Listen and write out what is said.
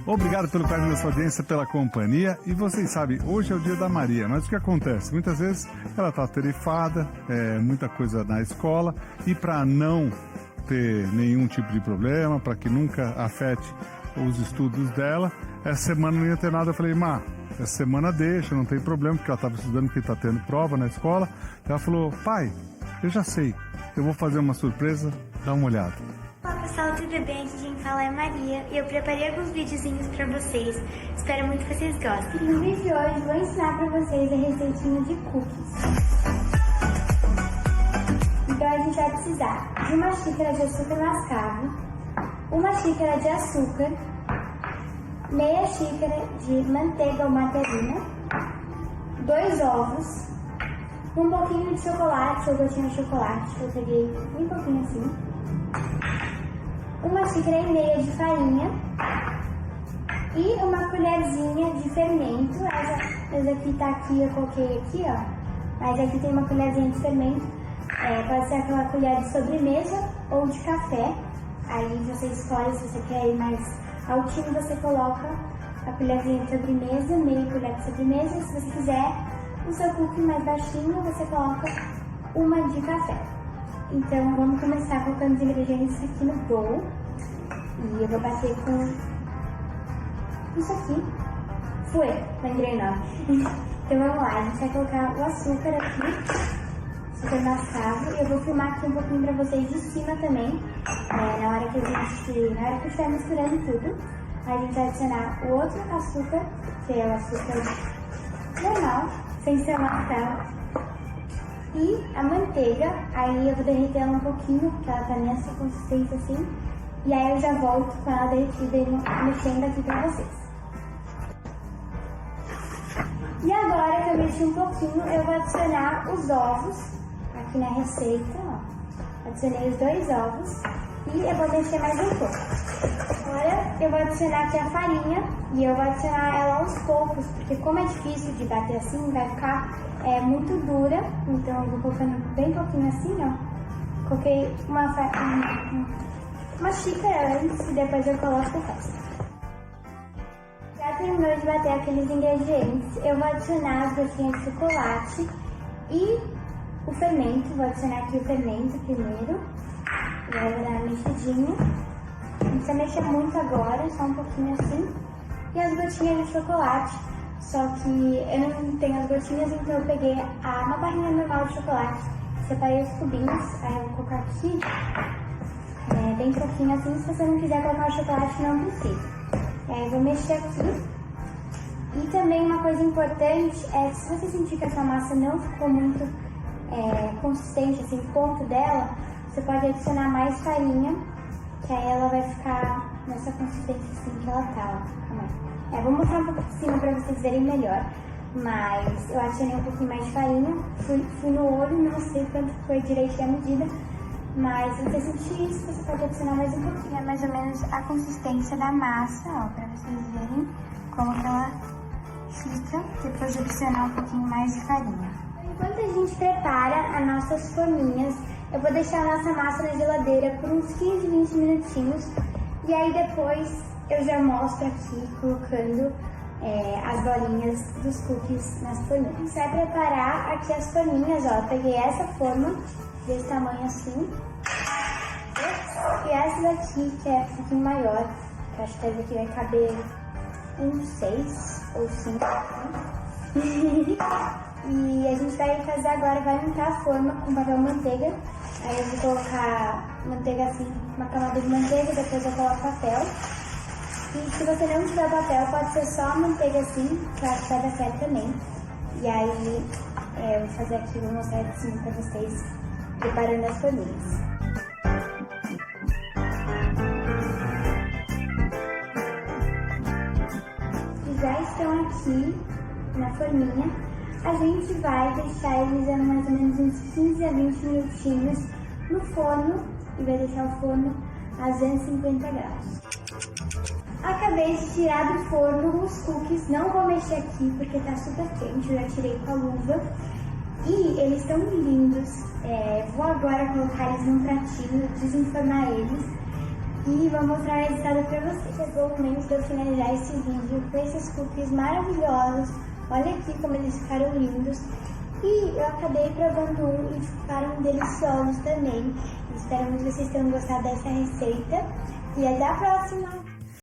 Obrigado pelo carinho da sua audiência, pela companhia. E vocês sabem, hoje é o dia da Maria, mas o que acontece? Muitas vezes ela está atarefada, muita coisa na escola, e para não ter nenhum tipo de problema, para que nunca afete os estudos dela, essa semana não ia ter nada. Eu falei, Má, essa semana deixa, não tem problema, porque ela estava estudando, porque está tendo prova na escola. Ela falou, pai, eu já sei, eu vou fazer uma surpresa, dá uma olhada. Olá pessoal, tudo bem? Aqui quem fala é Maria e eu preparei alguns videozinhos pra vocês. Espero muito que vocês gostem. No vídeo de hoje vou ensinar pra vocês a receitinha de cookies. Então a gente vai precisar de uma xícara de açúcar mascavo, uma xícara de açúcar, meia xícara de manteiga ou margarina, 2 ovos, um pouquinho de chocolate ou gotinha de chocolate, que eu peguei um pouquinho assim, uma xícara e meia de farinha e uma colherzinha de fermento. Essa aqui tá aqui, eu coloquei aqui, ó, mas aqui tem uma colherzinha de fermento, pode ser aquela colher de sobremesa ou de café, aí você escolhe se você quer ir mais altinho, você coloca a colherzinha de sobremesa, meia colher de sobremesa, se você quiser o seu cookie mais baixinho, você coloca uma de café. Então vamos começar colocando os ingredientes aqui no bowl. E eu vou bater com isso aqui. Lembrei o nome. Então vamos lá, a gente vai colocar o açúcar aqui, açúcar mascavo. Eu vou filmar aqui um pouquinho pra vocês de cima também. Na hora que eu estiver misturando tudo, a gente vai adicionar o outro açúcar, que é o açúcar normal, sem ser mascavo. E a manteiga, aí eu vou derreter ela um pouquinho, porque ela tá nessa consistência assim. E aí eu já volto com ela derretida e mexendo aqui pra vocês. E agora que eu mexi um pouquinho, eu vou adicionar os ovos aqui na receita, ó. Adicionei os 2 ovos e eu vou mexer mais um pouco. Agora eu vou adicionar aqui a farinha e eu vou adicionar ela aos poucos, porque como é difícil de bater assim, vai ficar muito dura. Então eu vou colocando bem pouquinho assim, ó. Coloquei uma xícara antes e depois eu coloco o resto. Já terminou de bater aqueles ingredientes, eu vou adicionar as gotinhas de chocolate e o fermento. Vou adicionar aqui o fermento primeiro. E aí eu vou dar uma mexidinha. Não precisa mexer muito agora, só um pouquinho assim. E as gotinhas de chocolate. Só que eu não tenho as gotinhas, então eu peguei uma barrinha normal de chocolate. Separei os cubinhos, aí eu vou colocar aqui. Bem pouquinho assim, se você não quiser colocar o chocolate, não precisa. Eu vou mexer aqui. E também uma coisa importante é que se você sentir que a sua massa não ficou muito consistente, assim, o ponto dela, você pode adicionar mais farinha, que aí ela vai ficar nessa consistência assim que ela tá, ó. Vou mostrar um pouco de cima pra vocês verem melhor. Mas eu adicionei um pouquinho mais de farinha, fui no olho, não sei quanto foi direito a medida. Mas se você sentir isso, você pode adicionar mais um pouquinho. É mais ou menos a consistência da massa, ó, pra vocês verem como que ela fica, depois de adicionar um pouquinho mais de farinha. Enquanto a gente prepara as nossas forminhas, eu vou deixar a nossa massa na geladeira por uns 15, 20 minutinhos. E aí depois eu já mostro aqui, colocando as bolinhas dos cookies nas forminhas. A gente vai preparar aqui as forminhas, ó. Eu peguei essa forma desse tamanho assim. E essa daqui, que é um pouquinho maior, que acho que essa daqui vai caber uns 6 ou 5. E a gente vai fazer agora, vai untar a forma com papel manteiga. Aí eu vou colocar manteiga assim, uma camada de manteiga, depois eu coloco papel. E se você não tiver papel, pode ser só a manteiga assim, que eu acho que vai dar certo também. E aí eu vou fazer aqui, vou mostrar de cima pra vocês, preparando as forminhas. E já estão aqui na forminha. A gente vai deixar eles mais ou menos uns 15 a 20 minutinhos no forno e vai deixar o forno a 250 graus. Acabei de tirar do forno os cookies, não vou mexer aqui porque tá super quente, eu já tirei com a luva. E eles estão lindos, vou agora colocar eles num pratinho, desenformar eles. e vou mostrar o resultado para vocês. Chegou o momento de eu finalizar esse vídeo com esses cookies maravilhosos. Olha aqui como eles ficaram lindos. E eu acabei provando um e ficaram deliciosos também. Espero que vocês tenham gostado dessa receita. E até a próxima!